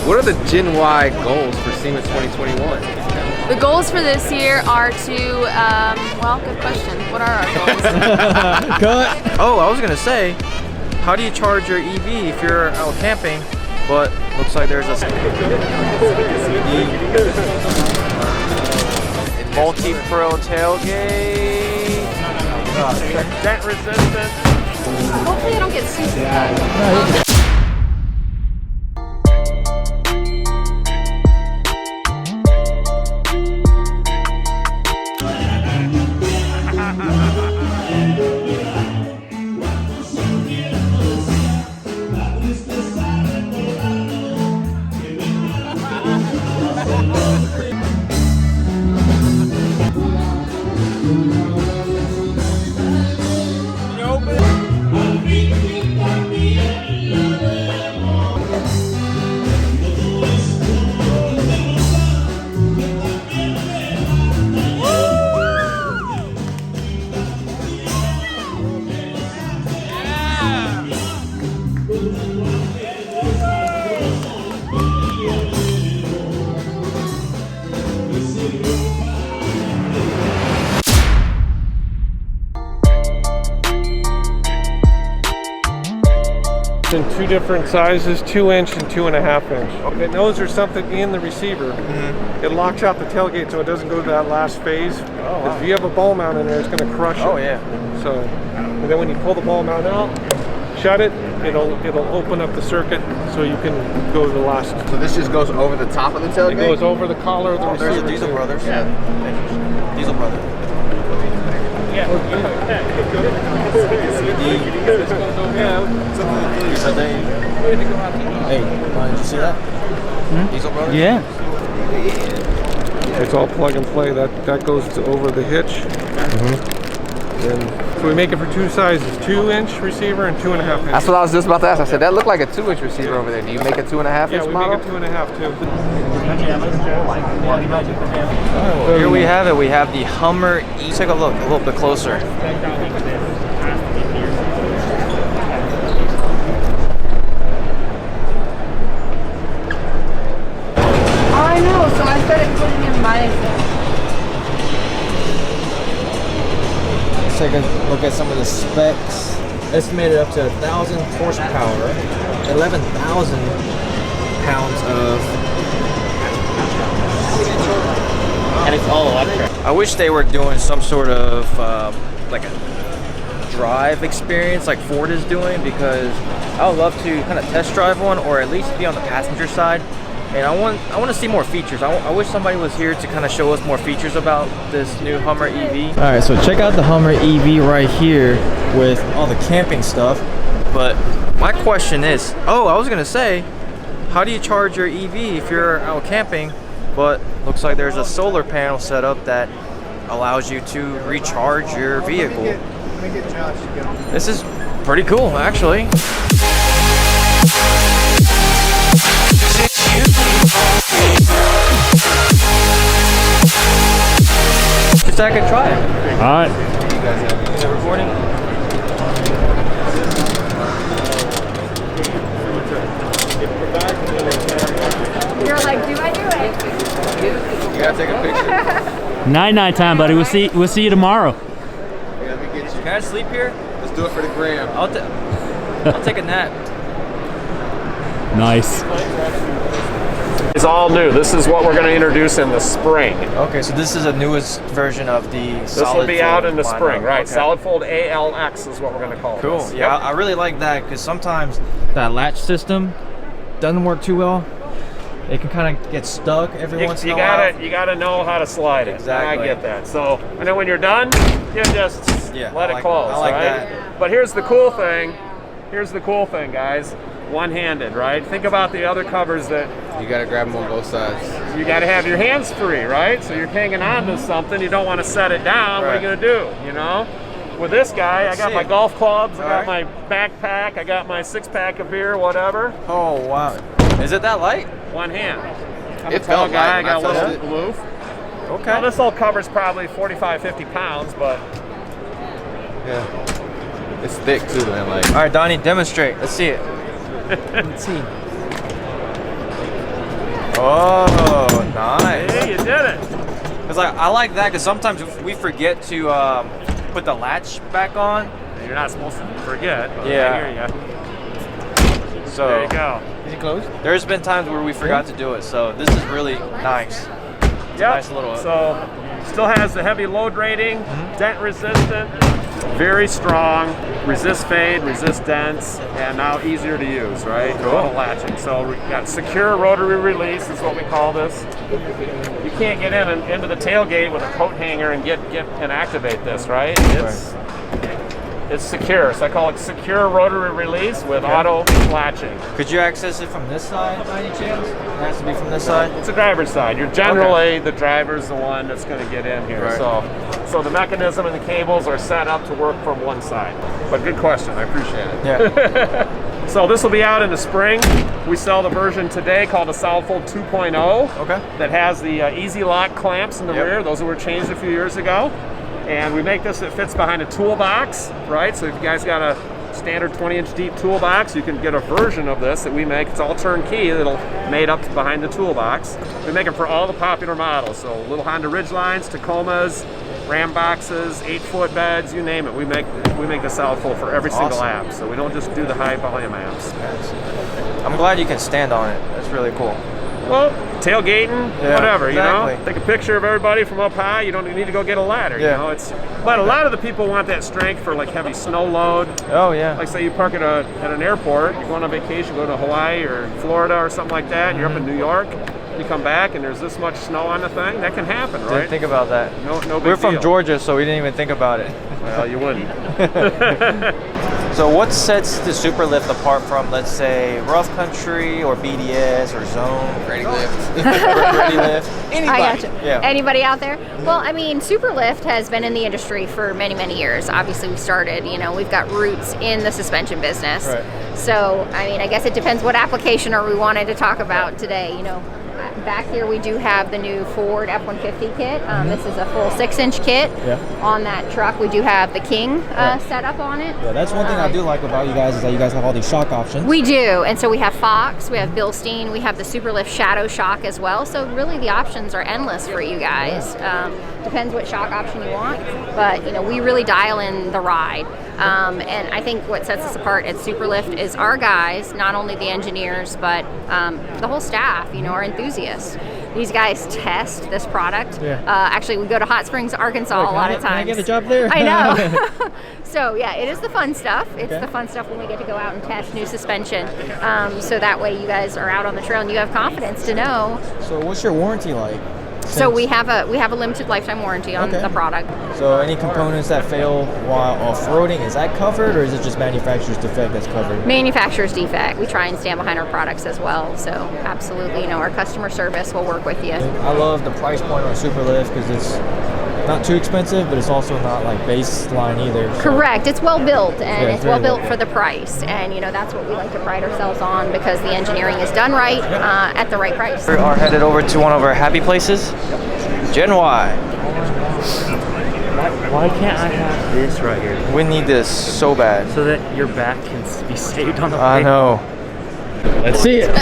What are the Gen Y goals for SEMA 2021? The goals for this year are to, well, good question. What are our goals? Oh, I was gonna say, how do you charge your EV if you're out camping, but looks like there's a multi-pro tailgate, dent resistant. Hopefully I don't get super cut. In two different sizes, 2-inch and 2.5 inch. It knows there's something in the receiver. It locks out the tailgate so it doesn't go to that last phase. If you have a ball mount in there, it's going to crush it. Oh yeah. So, and then when you pull the ball mount out, shut it, it'll open up the circuit so you can go to the last. So this just goes over the top of the tailgate? It goes over the collar of the receiver. There's a Diesel Brothers. Yeah. Diesel Brothers. Yeah. Hey, did you see that? Diesel Brothers? Yeah. It's all plug and play. That goes over the hitch. And so we make it for two sizes, 2-inch receiver and 2.5 inch. That's what I was just about to ask. I said, that looked like a 2-inch receiver over there. Do you make a 2.5 inch model? Yeah, we make a 2.5 too. Here we have it. We have the Hummer E. Take a look a little bit closer. I know, so I started putting in my Let's take a look at some of the specs. Estimated up to 1,000 horsepower, 11,000 pounds of. And it's all electric. I wish they were doing some sort of like a drive experience like Ford is doing, because I would love to kind of test drive one, or at least be on the passenger side. And I want to see more features. I wish somebody was here to kind of show us more features about this new Hummer EV. All right, so check out the Hummer EV right here with all the camping stuff. But my question is, I was gonna say, how do you charge your EV if you're out camping? But looks like there's a solar panel set up that allows you to recharge your vehicle. This is pretty cool, actually. Just I could try it. All right. You guys have recording? You're like, do I do it? You gotta take a picture. Night time, buddy. We'll see you tomorrow. Can I sleep here? Let's do it for the gram. I'll take a nap. Nice. It's all new. This is what we're going to introduce in the spring. Okay, so this is the newest version of the This solid will be out in the fold spring, lineup. right? Okay. Solid fold ALX is what we're going to call Cool. this. Yeah, I really like that, because sometimes that latch system doesn't work too well. It can kind of get stuck every once in a while. You gotta know how to slide it. Exactly. I get that. So, and then when you're done, you just let it close, I like right? that. But here's the cool thing. Here's the cool thing, guys. One-handed, right? Think about the other covers that You gotta grab them on both sides. you got to have your hands free, right? So you're hanging on to something. You don't want to set it down. What are you gonna do? You know? With this guy, I got my golf clubs. I got my backpack. I got my 6-pack of beer, whatever. Oh wow! Is it that light? One hand. I'm It a tall felt guy. light I got a when I little touched aloof. Okay. Well, this all covers probably 45, 50 pounds, but Yeah. It's thick too, man. Like. All right, Donnie, demonstrate. Let's see it. Let's see. Oh, nice. Hey, you did it. Cause I like that because sometimes we forget to put the latch back on. You're not supposed to forget. But Yeah. I hear you. So There you go. Is it closed? there's been times where we forgot to do it. So this is really nice. It's a nice little. So still has the heavy load rating, dent resistant, very strong, resist fade, resist dents, and now easier to use, right? Cool. Auto latching. So we got secure rotary release is what we call this. You can't get in and into the tailgate with a coat hanger and get and activate this, right? It's secure. So I call it secure rotary release with auto latching. Could you access it from this side by any chance? It has to be from this side. It's the driver's side. You're generally the driver's the one that's going to get in here. Right. So the mechanism and the cables are set up to work from one side. But good question. I appreciate it. Yeah. So this will be out in the spring. We sell the version today called the Solidfold 2.0. Okay. That has the easy lock clamps in the Yep. rear. Those were changed a few years ago. And we make this that fits behind a toolbox, right? So if you guys got a standard 20-inch deep toolbox, you can get a version of this that we make. It's all turnkey. It'll made up behind the toolbox. We make them for all the popular models. So little Honda Ridgelines, Tacomas, Ram boxes, 8-foot beds, you name it. We make the Solidfold for every single app. So we don't just do the high volume apps. I'm glad you can stand on it. That's really cool. Well, tailgating, Yeah, whatever, exactly. you know. Take a picture of everybody from up high. You don't need to go get a ladder, Yeah. you know. But a lot of the people want that strength for like heavy snow load. Oh yeah. Like say you park at an airport, you're going on vacation, go to Hawaii or Florida or something like that, and you're up in New York, you come back and there's this much snow on the thing, that can happen, right? Didn't think about that. No big We're from deal. Georgia, so we didn't even think about it. Well, you wouldn't. So what sets the Superlift apart from, let's say, rough country or BDS or zone? Ready lift. Ready lift? Anybody. I gotcha. Yeah. Anybody out there? Well, I mean, Superlift has been in the industry for many, many years. Obviously, we started, we've got roots in the suspension business. Right. So, I mean, I guess it depends what application are we wanting to talk about today. Back here we do have the new Ford F-150 kit. This is a full 6-inch kit. Yeah. On that truck, we do have the King setup on it. Yeah, that's one thing I do like about you guys is that you guys have all these shock options. We do, and so we have Fox, we have Bilstein, we have the Superlift Shadow Shock as well. So really, the options are endless for you guys. Depends what shock option you want, but we really dial in the ride. And I think what sets us apart at Superlift is our guys, not only the engineers, but the whole staff. Are enthusiasts. These guys test this product. Yeah. Actually, we go to Hot Springs, Arkansas a lot of times. Can I get a job there? I know. So yeah, it is the fun stuff. It's the fun stuff when we get to go out and test new suspension. So that way you guys are out on the trail and you have confidence to know. So what's your warranty like? So we have a limited lifetime warranty on the product. So any components that fail while off-roading, is that covered, or is it just manufacturer's defect that's covered? Manufacturer's defect. We try and stand behind our products as well. So absolutely, our customer service will work with you. I love the price point on Superlift because it's not too expensive, but it's also not like baseline either. So. Correct. It's well built, and Yeah, it's well very built well for the price. And that's what we like to pride ourselves on, because the engineering is done right at the right price. We are headed over to one of our happy places, Gen Y. Why can't I have this right here We need this so bad. so that your back can be saved on the I way? know. Let's see it.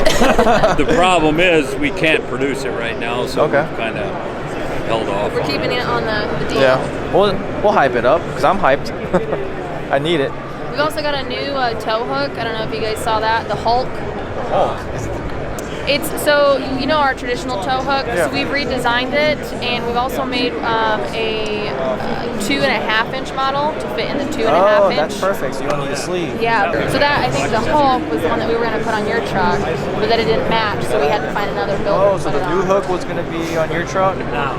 The problem is we can't produce it right now, so Okay. we've kind of held off. We're keeping it on the deal. Yeah. We'll hype it up because I'm hyped. I need it. We've also got a new tow hook. I don't know if you guys saw that. The Hulk. It's so our traditional tow hook. Yeah. So we've redesigned it, and we've also made a 2.5-inch model to fit in the 2.5 inch. That's perfect. So you don't need a sleeve. Yeah. So that, I think the Hulk was the one that we were going to put on your truck, but then it didn't match, so we had to find another builder. Oh, so the new hook was going to be on your truck? No.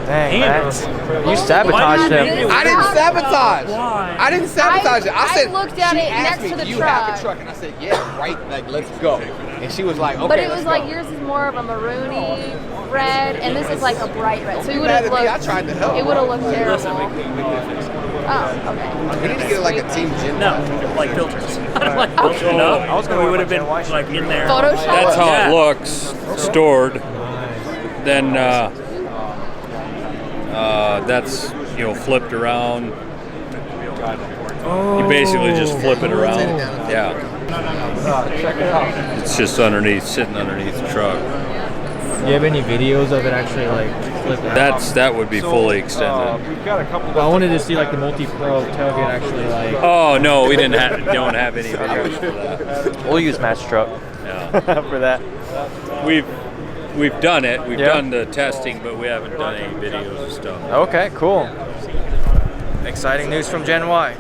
Dang, Anders. man. You sabotaged him. I didn't sabotage. Why? I didn't sabotage it. I said, looked at she it asked next me, to the do you truck. have a truck? And I said, yeah, right, like, let's go. And she was like, okay, But it let's was like go. yours is more of a maroony red, and this is like a bright red. So it Don't would be mad have at me. I looked. tried to help. It would have looked terrible. Listen, we can fix it. Oh, okay. We need to get like a team gym. No, like filters. Like filters enough. I was gonna we wear would have my been Gen Y shirt. like in there. Photoshop. That's how Yeah. it looks stored. Then that's flipped around. You basically just flip it around. Yeah. Check it out. It's just sitting underneath the truck. you have any videos of it actually like flipping out? That would be fully extended. We've got a couple. Well, I wanted to see like the multi-pro tailgate actually like. Oh no, we don't have any videos for that. We'll use Matt's truck for that. We've done it. We've done the testing, but we haven't done any videos and stuff. Okay, cool. Exciting news from Gen Y.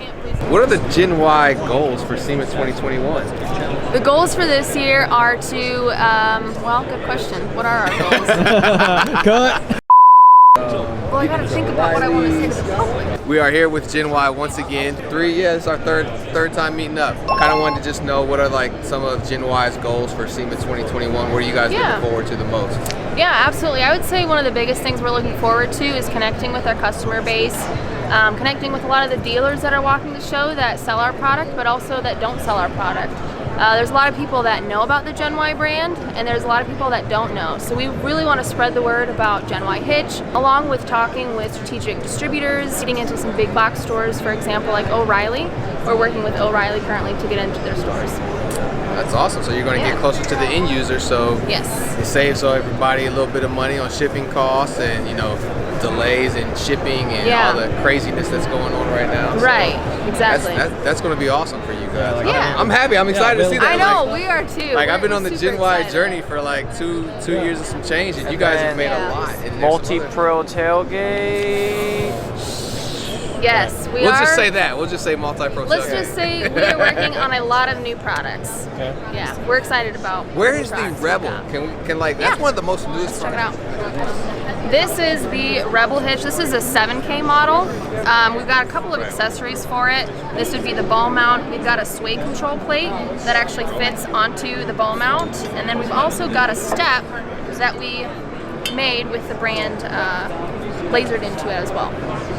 What are the Gen Y goals for SEMA 2021? The goals for this year are to, well, good question. What are our goals? Cut. Well, I gotta think about what I want to say to the public. We are here with Gen Y once again. It's our third time meeting up. Kind of wanted to just know what are like some of Gen Y's goals for SEMA 2021. What are you guys looking forward to the most? Yeah, absolutely. I would say one of the biggest things we're looking forward to is connecting with our customer base, connecting with a lot of the dealers that are walking the show that sell our product, but also that don't sell our product. There's a lot of people that know about the Gen Y brand, and there's a lot of people that don't know. So we really want to spread the word about Gen Y Hitch, along with talking with strategic distributors, getting into some big box stores, for example, like O'Reilly. We're working with O'Reilly currently to get into their stores. That's awesome. So you're going to get closer to the end user, so yes, it saves everybody a little bit of money on shipping costs and delays in shipping and all the craziness that's going on right now. Right, exactly. That's going to be awesome for you guys. Yeah. I'm happy. I'm excited to see that. I know, we are too. Like I've been We're on the super Gen Y excited. journey for like two years and some change, and you guys have made a lot. And there's some Multi-pro tailgate. Yes, we We'll are. just say that. We'll just say multi-pro. Let's tailgate. just say we are working on a lot of new products. Okay. Yeah, we're excited about. Where new is the products Rebel? we've got. That's one of the most newest Check it products. out. This is the Rebel hitch. This is a 7K model. We've got a couple of accessories for it. This would be the ball mount. We've got a sway control plate that actually fits onto the ball mount, and then we've also got a step that we made with the brand lasered into it as well.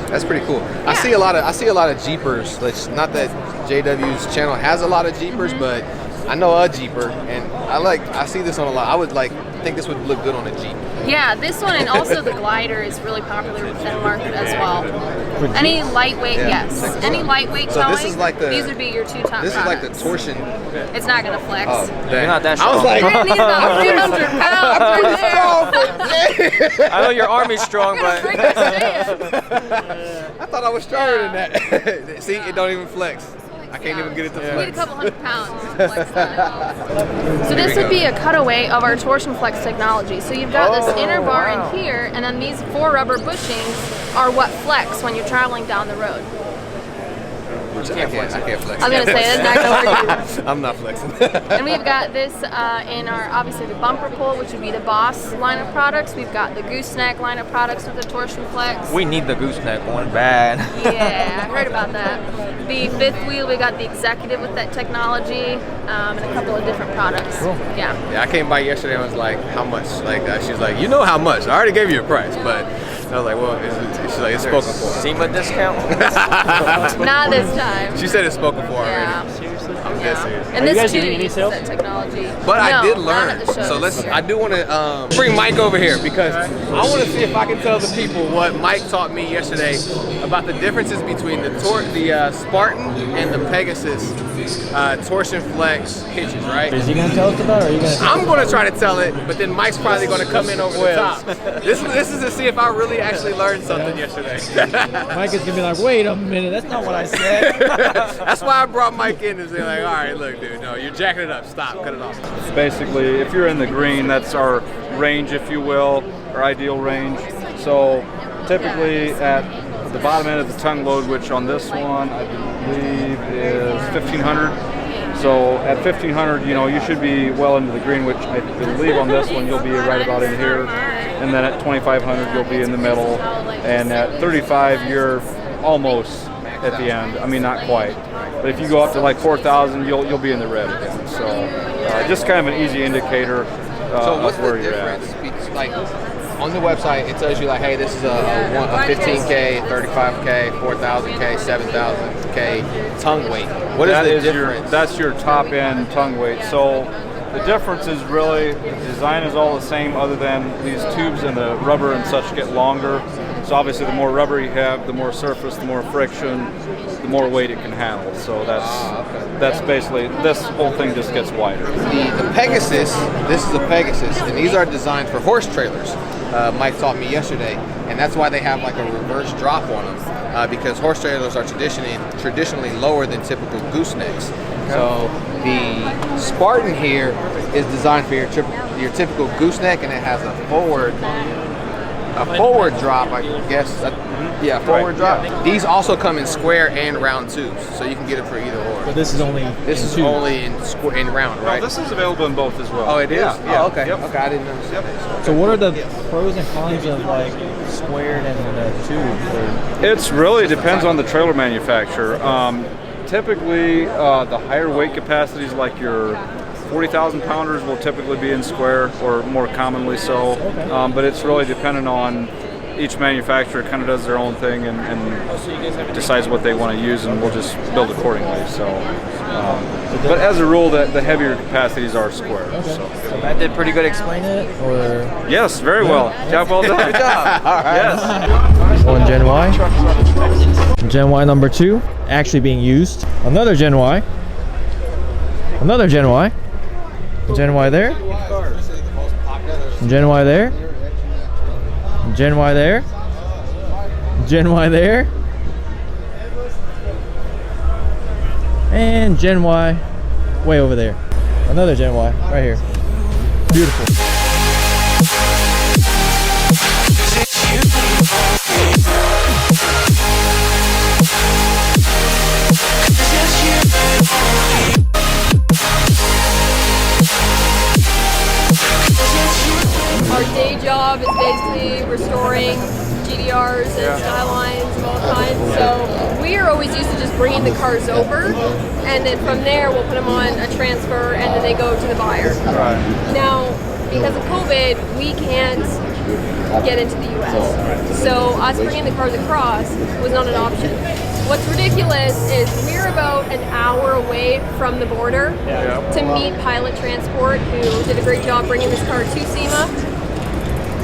That's pretty cool. I see a lot of Jeepers. Not that JW's channel has a lot of Jeepers, but I know a Jeeper, and I see this on a lot. I would think this would look good on a Jeep. Yeah, this one and also the glider is really popular within the market as well. Any lightweight, yes. Any lightweight So towing, this is like these would be your two top This products. is like the torsion. It's not going to flex. Oh, You're not that I strong. was like, You're going to need about 300 pounds right there. I know your army's strong, but Bring your stand. I thought I was stronger than that. See, it don't even flex. I can't even get it to You need a flex. couple hundred pounds to flex that. So this would be a cutaway of our torsion flex technology. So you've got this inner bar in here, and then these 4 rubber bushings are what flex when you're traveling down the road. I can't flex. I was going to say, that's not going to work either. I'm not flexing. And we've got this in our, obviously, the bumper pull, which would be the Boss line of products. We've got the Gooseneck line of products with the torsion flex. we need the gooseneck one bad. Yeah, I heard about that. The 5th wheel, we got the Executive with that technology, and a couple of different products. Cool. Yeah. Yeah, I came by yesterday and was like, how much? She was like, you know how much? I already gave you a price, but I was like, well, she's like, it's spoken for. SEMA discount? Not this time. She said it's spoken for already. Yeah. Seriously? I'm dead serious. And Are you this guys too doing any uses sales? that technology. But I No, did not learn. at the show So this year. I do want to bring Mike over here because I want to see if I can tell the people what Mike taught me yesterday about the differences between the Spartan and the Pegasus torsion flex hitches, right? Is he gonna tell us about it, or are you gonna? I'm going to try to tell it, but then Mike's probably going to come in over the top. This is to see if I really actually learned something yesterday. Mike is gonna be like, wait a minute, that's not what I said. That's why I brought Mike in to say like, all right, look, dude, no, you're jacking it up. Stop, cut it off. Basically, if you're in the green, that's our range, if you will, our ideal range. So typically at the bottom end of the tongue load, which on this one I believe is 1500. So at 1500, you should be well into the green, which I believe on this one you'll be right about in here. And then at 2500 you'll be in the middle. And at 35 you're almost at the end. I mean, not quite. But if you go up to like 4,000, you'll be in the red again. So just kind of an easy indicator So what's of where the you're at. difference? Like on the website, it tells you like, hey, this is a 15K, 35K, 4,000K, 7,000K tongue weight. What is the difference? That's your top end tongue weight. So the difference is really the design is all the same, other than these tubes and the rubber and such get longer. So obviously the more rubber you have, the more surface, the more friction, the more weight it can handle. So that's basically, this whole thing just gets wider. The Pegasus, this is a Pegasus, and these are designed for horse trailers. Mike taught me yesterday, and that's why they have like a reverse drop on them, because horse trailers are traditionally lower than typical goosenecks. So the Spartan here is designed for your typical gooseneck, and it has a forward drop, I guess. Yeah, forward drop. Yeah. These also come in square and round tubes, so you can get it for either or. But this is only only in round, right? No, this is available in both as well. Oh, it is? Yeah. Oh, okay. Yep. Okay, I didn't know. Yep. So what are the pros and cons of like squared and tube? It's really depends on the trailer manufacturer. Typically, the higher weight capacities, like your 40,000 pounders, will typically be in square, or more commonly so. But it's really dependent on each manufacturer. Kind of does their own thing and decides what they want to use, and we'll just build accordingly. So, but as a rule, the heavier capacities are square. So Matt did pretty good explaining it, or yes, very well. Job well done. Good job. All right. Yes. One Gen Y. Gen Y number 2 actually being used. Another Gen Y. Another Gen Y. Gen Y there. Gen Y there. Gen Y there. Gen Y there. And Gen Y way over there. Another Gen Y right here. Beautiful. Our day job is basically restoring GDRs and Skylines of all kinds. So we are always used to just bringing the cars over, and then from there we'll put them on a transfer, and then they go to the buyer. Right. Now, because of COVID, we can't get into the U.S. So us bringing the cars across was not an option. What's ridiculous is we're about an hour away from the border to meet Pilot Transport, who did a great job bringing this car to SEMA.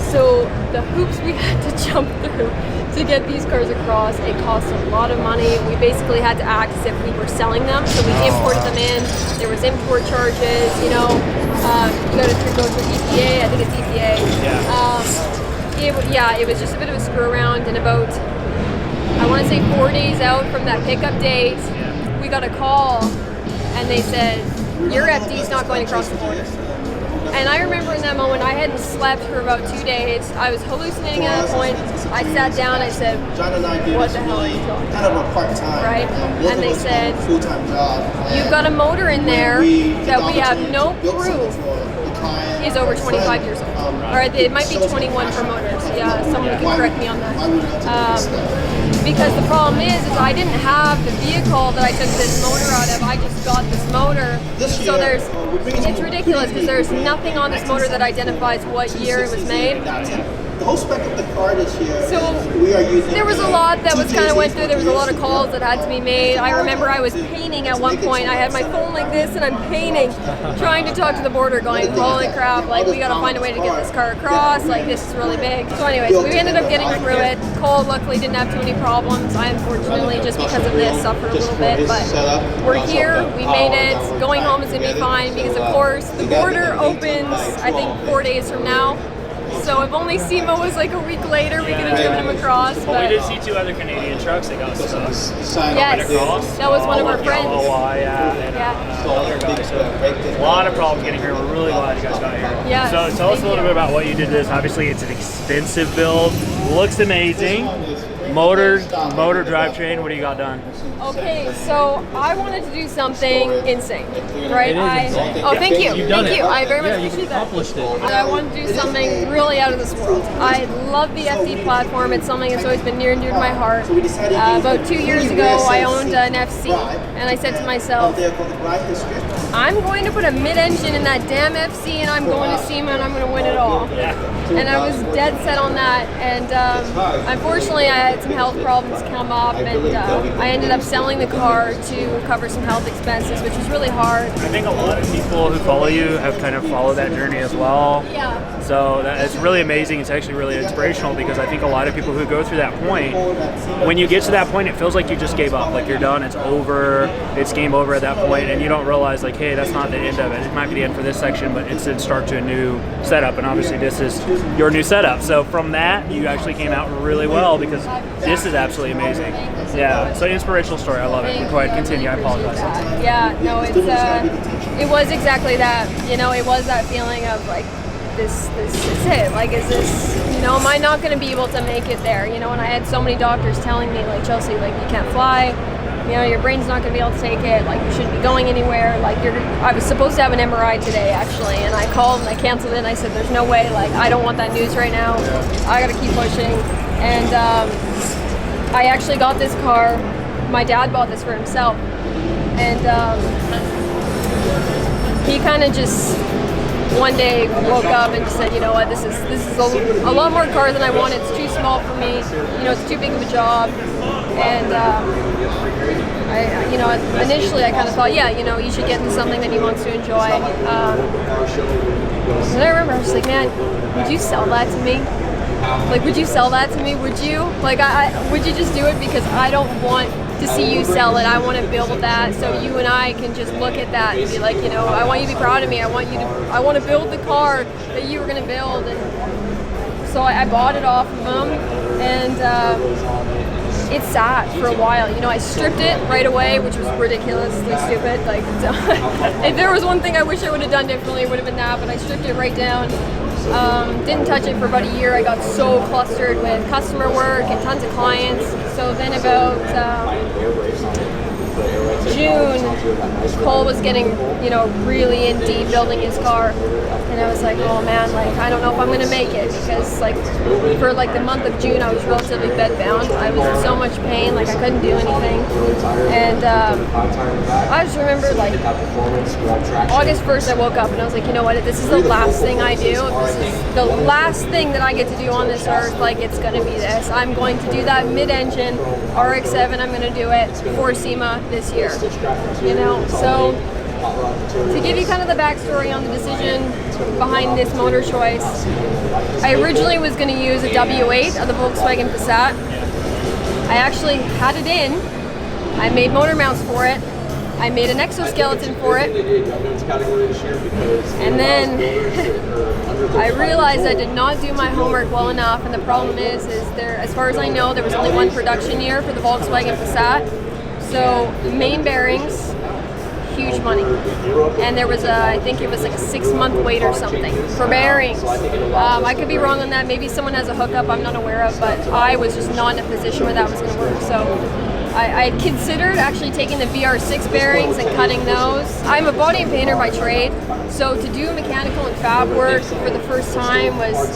So the hoops we had to jump through to get these cars across, it cost a lot of money. We basically had to act as if we were selling them, so we imported them in. There was import charges, you know. You got to go through EPA, I think it's EPA. It was just a bit of a screw around, and about, I want to say 4 days out from that pickup date, we got a call, and they said, your FD's not going across the border. And I remember in that moment, I hadn't slept for about 2 days. I was hallucinating at that point. I sat down, I said, what the hell are you talking about? Right? And they said, you've got a motor in there that we have no proof is over 25 years old. Or it might be 21 for motors. Yeah, someone can correct me on that. Because the problem is I didn't have the vehicle that I took this motor out of. I just got this motor. So it's ridiculous because there's nothing on this motor that identifies what year it was made. The whole spec of the car this year. So there was a lot that was kind of went through. There was a lot of calls that had to be made. I remember I was painting at one point. I had my phone like this and I'm painting, trying to talk to the border, going, holy crap, like we got to find a way to get this car across. Like this is really big. So anyways, we ended up getting through it. Cole luckily didn't have too many problems. I unfortunately, just because of this, suffered a little bit. But we're here. We made it. Going home is going to be fine because of course the border opens, I think 4 days from now. So if only SEMA was like a week later, we could have driven them across. But we did see 2 other Canadian trucks that got stuck. Yes, that was one of our friends. LLY, another guy. So a lot of problems getting here. We're really glad you guys got here. Yeah. So tell us a little bit about what you did to this. Obviously, it's an expensive build. Looks amazing. Motor drivetrain. What do you got done? Okay, so I wanted to do something insane, right? Thank you. Thank you. I very much appreciate that. I wanted to do something really out of this world. I love the FD platform. It's something that's always been near and dear to my heart. About 2 years ago, I owned an FC, and I said to myself, I'm going to put a mid-engine in that damn FC, and I'm going to SEMA, and I'm going to win it all. And I was dead set on that. And unfortunately, I had some health problems come up, and I ended up selling the car to cover some health expenses, which was really hard. I think a lot of people who follow you have kind of followed that journey as well. Yeah. So it's really amazing. It's actually really inspirational, because I think a lot of people who go through that point, when you get to that point, it feels like you just gave up. Like you're done, it's over, it's game over at that point, and you don't realize, like, hey, that's not the end of it. It might be the end for this section, but it's a start to a new setup, and obviously this is your new setup. So from that, you actually came out really well, because this is absolutely amazing. Yeah, so inspirational story. I love it. Go ahead, continue. I apologize. Yeah, no, it was exactly that. You know, it was that feeling of like, this is it. Like, is this, you know, am I not going to be able to make it there? You know, and I had so many doctors telling me, like, Chelsea, like, you can't fly. You know, your brain's not going to be able to take it. Like, you shouldn't be going anywhere. Like, I was supposed to have an MRI today, actually, and I called and I canceled it. And I said, there's no way. Like, I don't want that news right now. I got to keep pushing. And I actually got this car. My dad bought this for himself, and he kind of just one day woke up and just said, you know what, this is a lot more car than I want. It's too small for me. You know, it's too big of a job. And you know, initially I kind of thought, yeah, you know, you should get into something that he wants to enjoy. And I remember I was like, man, would you sell that to me? Like, would you sell that to me? Would you? Like, would you just do it? Because I don't want to see you sell it. I want to build that, so you and I can just look at that and be like, you know, I want you to be proud of me. I want to build the car that you were going to build. And so I bought it off of him, and it sat for a while. You know, I stripped it right away, which was ridiculously stupid. Like, if there was one thing I wish I would have done differently, it would have been that, but I stripped it right down. Didn't touch it for about a year. I got so clustered with customer work and tons of clients. So then about June, Cole was getting, you know, really in deep building his car. And I was like, oh man, like, I don't know if I'm going to make it, because like for like the month of June, I was relatively bedbound. I was in so much pain, like I couldn't do anything. And I just remember, like, August 1st, I woke up and I was like, you know what, this is the last thing I do. This is the last thing that I get to do on this earth. Like, it's going to be this. I'm going to do that mid-engine RX-7. I'm going to do it for SEMA this year. You know, so to give you kind of the backstory on the decision behind this motor choice, I originally was going to use a W8 of the Volkswagen Passat. I actually had it in. I made motor mounts for it. I made an exoskeleton for it. And then I realized I did not do my homework well enough, and the problem is there, as far as I know, there was only one production year for the Volkswagen Passat. So main bearings, huge money. And there was I think it was like a 6-month wait or something for bearings. I could be wrong on that. Maybe someone has a hookup I'm not aware of, but I was just not in a position where that was going to work. So I considered actually taking the VR6 bearings and cutting those. I'm a body and painter by trade, so to do mechanical and fab work for the first time was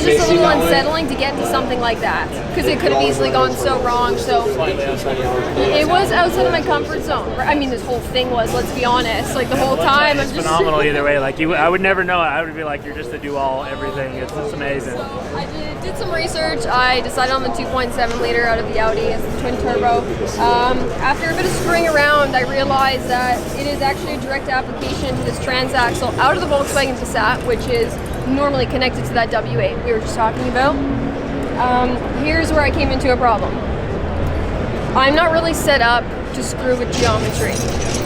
just a little unsettling to get into something like that, because it could have easily gone so wrong. So it was outside of my comfort zone. I mean, this whole thing was, let's be honest, like the whole time. It's phenomenal either way. Like, I would never know it. I would be like, you're just a do-all everything. It's amazing. So I did some research. I decided on the 2.7 liter out of the Audi as the twin turbo. After a bit of screwing around, I realized that it is actually a direct application to this transaxle out of the Volkswagen Passat, which is normally connected to that W8 we were just talking about. Here's where I came into a problem. I'm not really set up to screw with geometry.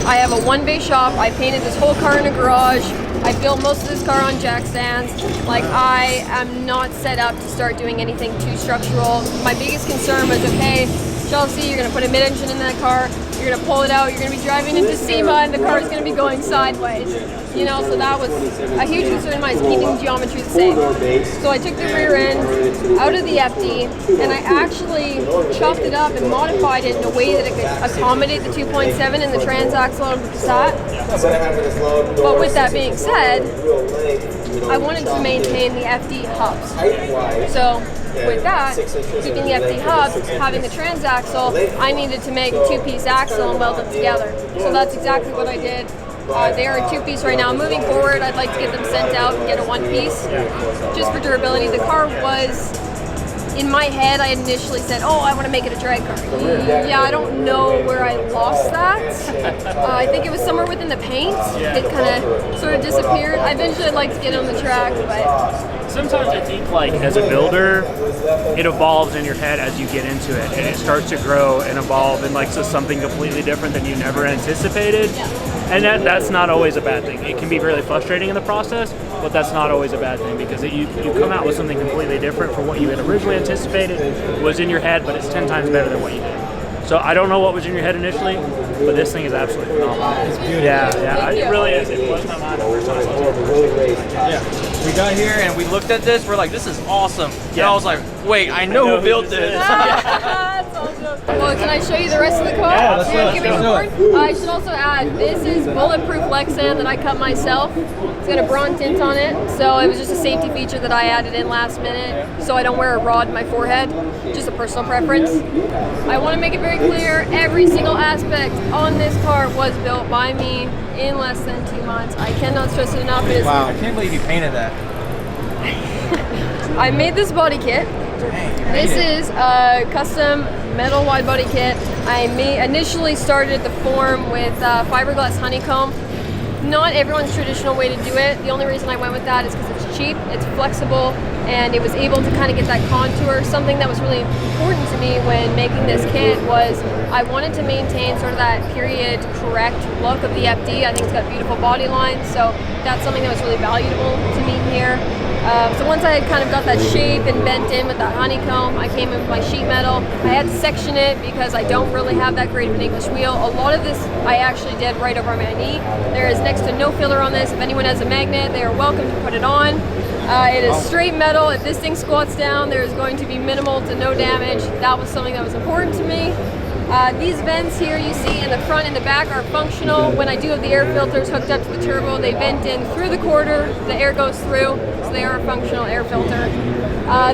I have a one-bay shop. I painted this whole car in a garage. I built most of this car on jack stands. Like, I am not set up to start doing anything too structural. My biggest concern was, okay, Chelsea, you're going to put a mid-engine in that car, you're going to pull it out, you're going to be driving into SEMA, and the car is going to be going sideways. You know, so that was a huge concern of mine, is keeping geometry the same. So I took the rear end out of the FD, and I actually chopped it up and modified it in a way that it could accommodate the 2.7 and the transaxle of the Passat. But with that being said, I wanted to maintain the FD hubs. So with that, keeping the FD hubs, having the transaxle, I needed to make a 2-piece axle and weld them together. So that's exactly what I did. They are a 2-piece right now. Moving forward, I'd like to get them sent out and get a 1-piece, just for durability. The car was, in my head, I initially said, oh, I want to make it a drag car. Yeah, I don't know where I lost that. I think it was somewhere within the paint. It kind of sort of disappeared. Eventually, I'd like to get it on the track, but... Sometimes I think, like, as a builder, it evolves in your head as you get into it, and it starts to grow and evolve and, like, so something completely different than you never anticipated. And that's not always a bad thing. It can be really frustrating in the process, but that's not always a bad thing, because you come out with something completely different from what you had originally anticipated, was in your head, but it's 10 times better than what you did. So I don't know what was in your head initially, but this thing is absolutely phenomenal. It's beautiful. Yeah, it really is. It blows my mind the first time I saw it. Yeah. We got here and we looked at this, we're like, this is awesome. And I was like, wait, I know who built this. That's awesome. Well, can I show you the rest of the car? Yeah, let's do it. I should also add, this is bulletproof Lexan that I cut myself. It's got a bronze tint on it, so it was just a safety feature that I added in last minute, so I don't wear a rod in my forehead. Just a personal preference. I want to make it very clear, every single aspect on this car was built by me in less than 2 months. I cannot stress it enough. Wow, I can't believe you painted that. I made this body kit. This is a custom metal wide body kit. I initially started the form with fiberglass honeycomb. Not everyone's traditional way to do it. The only reason I went with that is because it's cheap, it's flexible, and it was able to kind of get that contour. Something that was really important to me when making this kit was I wanted to maintain sort of that period correct look of the FD. I think it's got beautiful body lines, so that's something that was really valuable to me here. So once I had kind of got that shape and bent in with that honeycomb, I came in with my sheet metal. I had to section it because I don't really have that great of an English wheel. A lot of this I actually did right over my knee. There is next to no filler on this. If anyone has a magnet, they are welcome to put it on. It is straight metal. If this thing squats down, there is going to be minimal to no damage. That was something that was important to me. These vents here you see in the front and the back are functional. When I do have the air filters hooked up to the turbo, they vent in through the quarter, the air goes through, so they are a functional air filter.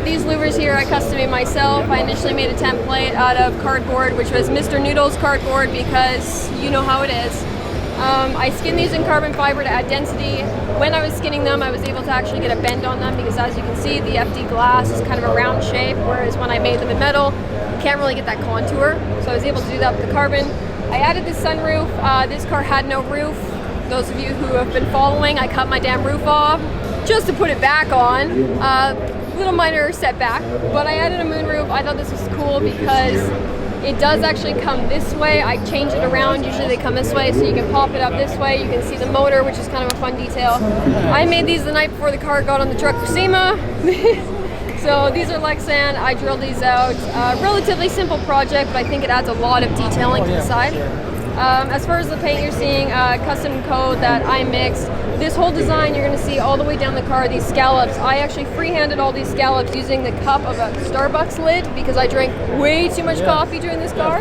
These louvers here I custom made myself. I initially made a template out of cardboard, which was Mr. Noodle's cardboard, because you know how it is. I skinned these in carbon fiber to add density. When I was skinning them, I was able to actually get a bend on them because, as you can see, the FD glass is kind of a round shape, whereas when I made them in metal, you can't really get that contour. So I was able to do that with the carbon. I added the sunroof. This car had no roof. Those of you who have been following, I cut my damn roof off just to put it back on. Little minor setback, but I added a moonroof. I thought this was cool because it does actually come this way. I change it around. Usually they come this way, so you can pop it up this way. You can see the motor, which is kind of a fun detail. I made these the night before the car got on the truck for SEMA. So these are Lexan. I drilled these out. Relatively simple project, but I think it adds a lot of detailing to the side. As far as the paint, you're seeing custom coat that I mixed. This whole design you're going to see all the way down the car, these scallops. I actually freehanded all these scallops using the cup of a Starbucks lid because I drank way too much coffee during this car.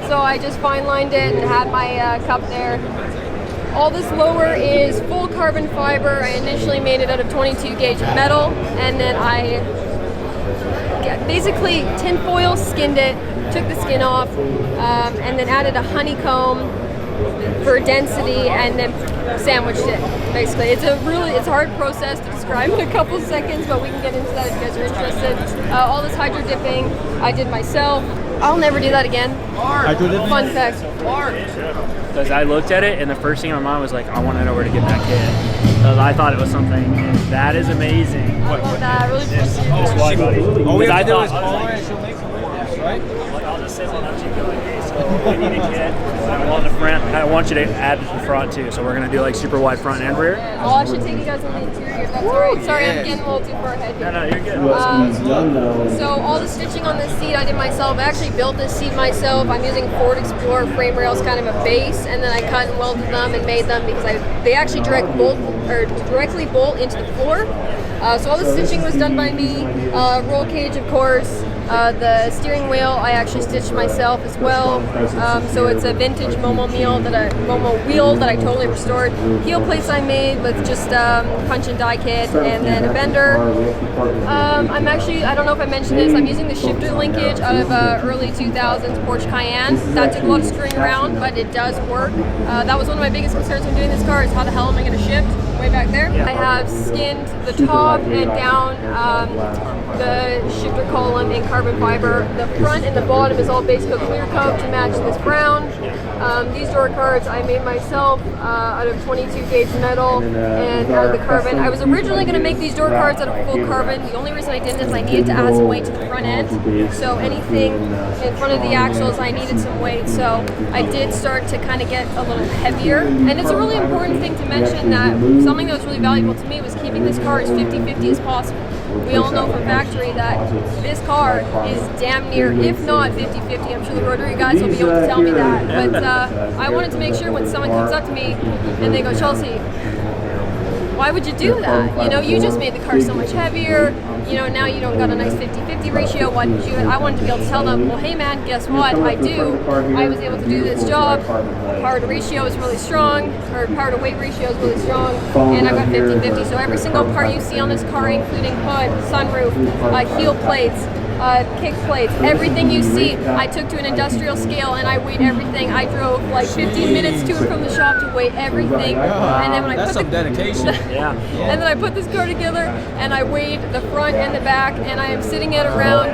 So I just fine lined it and had my cup there. All this lower is full carbon fiber. I initially made it out of 22 gauge metal, and then I basically tinfoil skinned it, took the skin off, and then added a honeycomb for density, and then sandwiched it. Basically, it's a hard process to describe in a couple seconds, but we can get into that if you guys are interested. All this hydro dipping I did myself. I'll never do that again. Fun fact. Because I looked at it, and the first thing in my mind was like, I want to know where to get that kit. Because I thought it was something that is amazing. That really This wide body. All we have to do is I call was her like, and she'll make some for us, right? I'll just say one up to you, like, hey, so I need a kit. I want the front. I want you to add the front too. So we're gonna do like super wide front and rear. I'll actually take you guys on the interior if that's alright. Sorry, I'm getting a little too far ahead here. No, you're good. So all the stitching on this seat I did myself. I actually built this seat myself. I'm using Ford Explorer frame rails, kind of a base, and then I cut and welded them and made them because they actually directly bolt into the floor. So all the stitching was done by me. Roll cage, of course. The steering wheel I actually stitched myself as well. So it's a vintage Momo wheel that I totally restored. Heel plates I made with just punch and die kit, and then a bender. I'm actually, I don't know if I mentioned this, I'm using the shifter linkage out of early 2000s Porsche Cayenne. That took a lot of screwing around, but it does work. That was one of my biggest concerns when doing this car, is how the hell am I going to shift? Way back there. I have skinned the top and down the shifter column in carbon fiber. The front and the bottom is all base coat clear coat to match this brown. These door cards I made myself out of 22 gauge metal and out of the carbon. I was originally going to make these door cards out of full carbon. The only reason I didn't is I needed to add some weight to the front end. So anything in front of the axles, I needed some weight. So I did start to kind of get a little heavier. And it's a really important thing to mention that something that was really valuable to me was keeping this car as 50-50 as possible. We all know from factory that this car is damn near, if not 50-50. I'm sure the rotary guys will be able to tell me that. But I wanted to make sure when someone comes up to me and they go, Chelsea, why would you do that? You know, you just made the car so much heavier. You know, now you don't got a nice 50-50 ratio. Why did you? I wanted to be able to tell them, well, hey man, guess what? I do. I was able to do this job. Power to ratio is really strong, or power to weight ratio is really strong, and I've got 50-50. So every single part you see on this car, including hood, sunroof, heel plates, kick plates, everything you see, I took to an industrial scale and I weighed everything. I drove like 15 minutes to and from the shop to weigh everything. And then when I put dedication. And then I put this car together and I weighed the front and the back, and I am sitting at around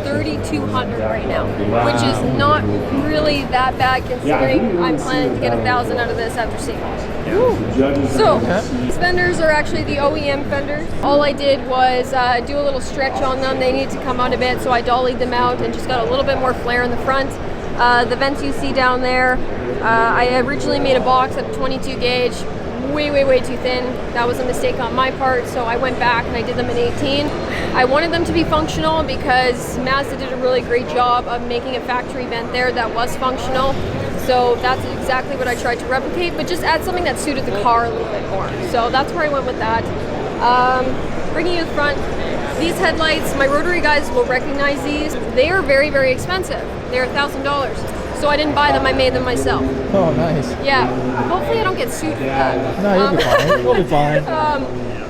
3,200 right now, which is not really that bad considering I'm planning to get 1,000 out of this after SEMA. So, these fenders are actually the OEM fenders. All I did was do a little stretch on them. They needed to come out a bit, so I dollied them out and just got a little bit more flare in the front. The vents you see down there, I originally made a box at 22 gauge, way too thin. That was a mistake on my part, so I went back and I did them in 18. I wanted them to be functional because Mazda did a really great job of making a factory vent there that was functional. So that's exactly what I tried to replicate, but just add something that suited the car a little bit more. So that's where I went with that. Bringing you to the front, these headlights, my rotary guys will recognize these. They are very expensive. They're $1,000. So I didn't buy them, I made them myself. Oh, nice. Yeah, hopefully I don't get sued for that. No, you'll be fine. You'll be fine.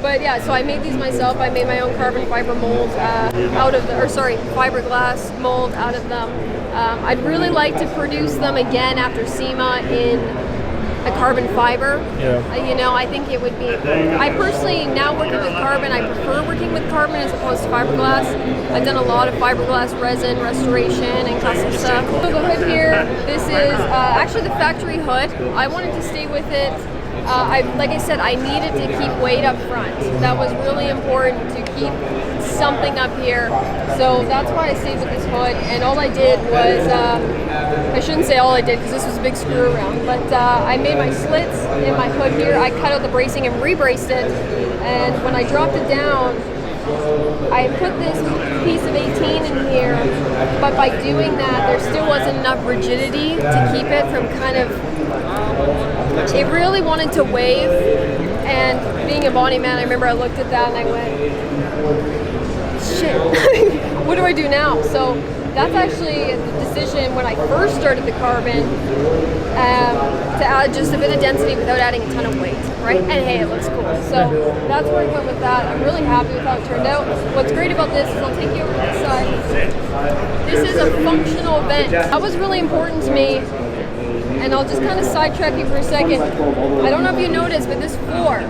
But yeah, so I made these myself. I made my own carbon fiber mold fiberglass mold out of them. I'd really like to produce them again after SEMA in a carbon fiber. Yeah. You know, I think it would be, I personally, now working with carbon, I prefer working with carbon as opposed to fiberglass. I've done a lot of fiberglass resin restoration and custom stuff. So the hood here, this is actually the factory hood. I wanted to stay with it. Like I said, I needed to keep weight up front. That was really important to keep something up here. So that's why I stayed with this hood. And all I did was, I shouldn't say all I did because this was a big screw around, but I made my slits in my hood here. I cut out the bracing and re-braced it. And when I dropped it down, I put this piece of 18 in here, but by doing that, there still wasn't enough rigidity to keep it from kind of, it really wanted to wave. And being a body man, I remember I looked at that and I went, shit, what do I do now? So that's actually the decision when I first started the carbon, to add just a bit of density without adding a ton of weight, right? And hey, it looks cool. So that's where I went with that. I'm really happy with how it turned out. What's great about this is I'll take you over to this side. This is a functional vent. That was really important to me. And I'll just kind of sidetrack you for a second. I don't know if you noticed, but this floor,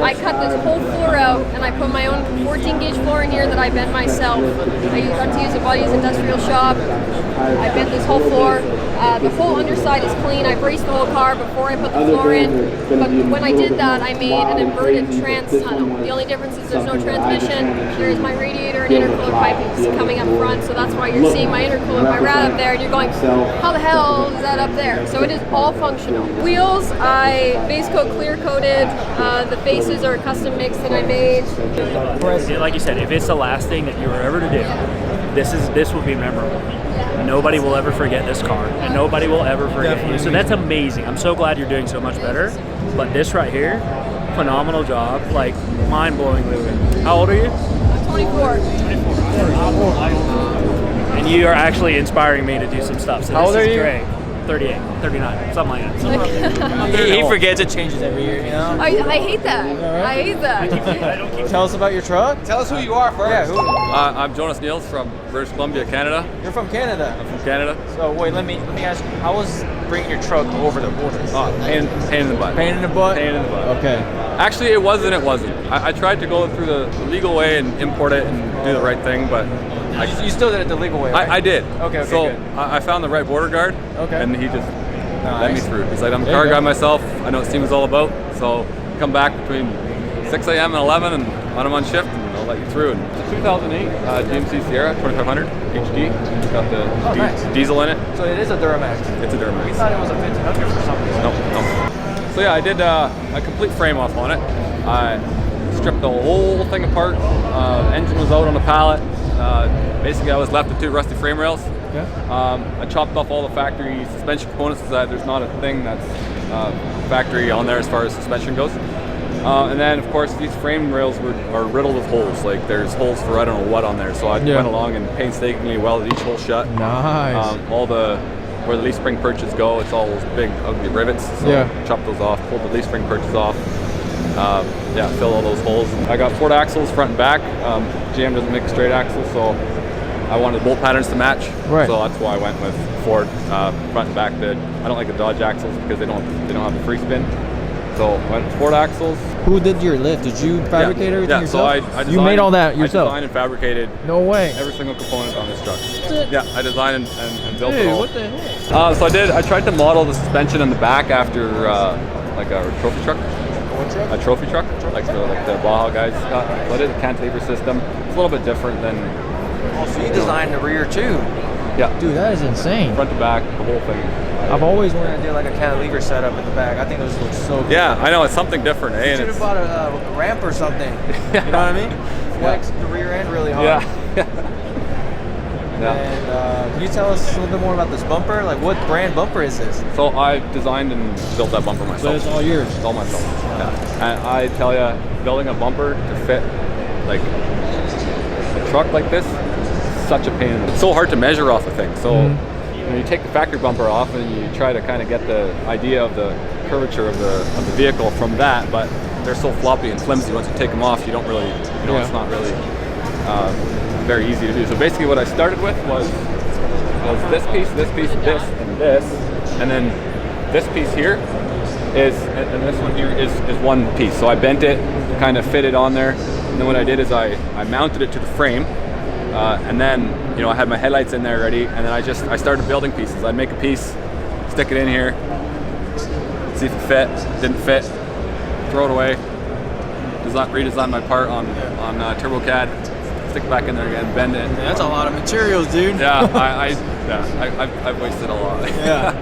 I cut this whole floor out and I put my own 14 gauge floor in here that I bent myself. I got to use a buddy's industrial shop. I bent this whole floor. The whole underside is clean. I braced the whole car before I put the floor in. But when I did that, I made an inverted trans tunnel. The only difference is there's no transmission. There's my radiator and intercooler piping coming up front. So that's why you're seeing my intercooler, my rad up there, and you're going, how the hell is that up there? So it is all functional. Wheels, I base coat clear coated. The faces are a custom mix that I made. Like you said, if it's the last thing that you were ever to do, this will be memorable. Nobody will ever forget this car, and nobody will ever forget you. So that's amazing. I'm so glad you're doing so much better. But this right here, phenomenal job, like mind-blowingly good. How old are you? I'm 24. And you are actually inspiring me to do some stuff. So How old this are is you? great. 38, 39, something like that. He forgets it changes every year, you know? I hate that. I hate that. Tell us about your truck. Tell us who you are first. Yeah, who? I'm Jonas Niels from British Columbia, Canada. You're from Canada. I'm from Canada. So wait, let me ask you, how was bringing your truck over the border? Pain in the butt. Pain in the butt? Pain in the butt. Okay. Actually, it wasn't. I tried to go through the legal way and import it and do the right thing, but You still did it the legal way, right? I did. Okay, so good. I found the right border guard, Okay. and he just let me through. He's like, I'm a There car you guy go. myself. I know what SEMA's all about. So come back between 6 a.m. and 11, and when I'm on shift, and I'll let you through. And it's a 2008 GMC Sierra 2500 HD. It's got the nice. diesel in it. So it is a Duramax. It's a Duramax. We thought it was a 1500 for some reason. Nope. So yeah, I did a complete frame off on it. I stripped the whole thing apart. Engine was out on the pallet. Basically, I was left with 2 rusty frame rails. Yeah. I chopped off all the factory suspension components so that there's not a thing that's factory on there as far as suspension goes. And then, of course, these frame rails are riddled with holes. Like, there's holes for I don't know what on there. So I went along and painstakingly welded each hole shut. Nice. Where the leaf spring perches go, it's all those big, ugly rivets. So chopped those off, pulled the leaf spring perches off. Fill all those holes. I got Ford axles front and back. GM doesn't make straight axles, so I wanted bolt patterns to match. Right. So that's why I went with Ford front and back. I don't like the Dodge axles because they don't have the free spin. So I went with Ford axles. Who did your lift? Did you fabricate everything yourself? So I designed, you made all that yourself? I designed and fabricated No way. every single component on this truck. Yeah, I designed and built it Dude, all. what the heck? So I tried to model the suspension in the back after like a trophy truck. A trophy truck, like the Baja guys got. So it is a cantilever system. It's a little bit different than. So you designed the rear too. Yeah. Dude, that is insane. Front to back, the whole thing. I've always wanted to do like a cantilever setup in the back. I think those look so good. Yeah, I know, it's something different, eh? You should have bought a ramp or something. You know what I mean? Flex the rear end really hard. Yeah. And can you tell us a little bit more about this bumper? Like, what brand bumper is this? So I designed and built that bumper myself. So it's all yours? It's all myself. Yeah. And I tell you, building a bumper to fit like a truck like this, such a pain. It's so hard to measure off a thing. So you take the factory bumper off and you try to kind of get the idea of the curvature of the vehicle from that, but they're so floppy and flimsy. Once you take them off, you don't really, it's not really very easy to do. So basically what I started with was this piece, this, and this, and then this piece here is, and this one here is one piece. So I bent it, kind of fit it on there, and then what I did is I mounted it to the frame, and then I had my headlights in there already, and then I started building pieces. I'd make a piece, stick it in here, see if it fit, didn't fit, throw it away, redesign my part on TurboCAD, stick it back in there again, bend it. That's a lot of materials, dude. Yeah, I've wasted a lot. Yeah.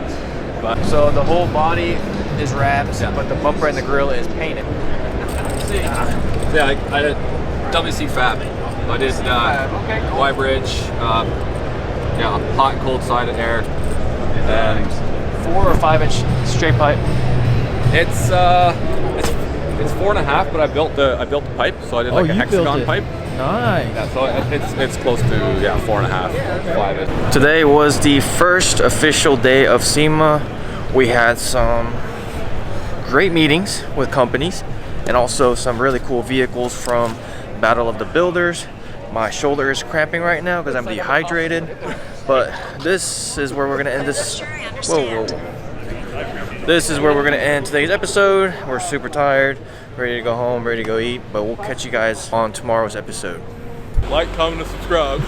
But so the whole body is wrapped, but the bumper and the grill is painted. Yeah, I did WC Fab. I did Y bridge, hot and cold side of air, and 4 or 5 inch straight pipe. It's 4.5, but I built the pipe, so I did like a hexagon pipe. Nice. Yeah, so it's close to 4.5, 5. Today was the first official day of SEMA. We had some great meetings with companies and also some really cool vehicles from Battle of the Builders. My shoulder is cramping right now because I'm dehydrated, but this is where we're gonna end this. Whoa. This is where we're gonna end today's episode. We're super tired, ready to go home, ready to go eat, but we'll catch you guys on tomorrow's episode. Like, comment, and subscribe.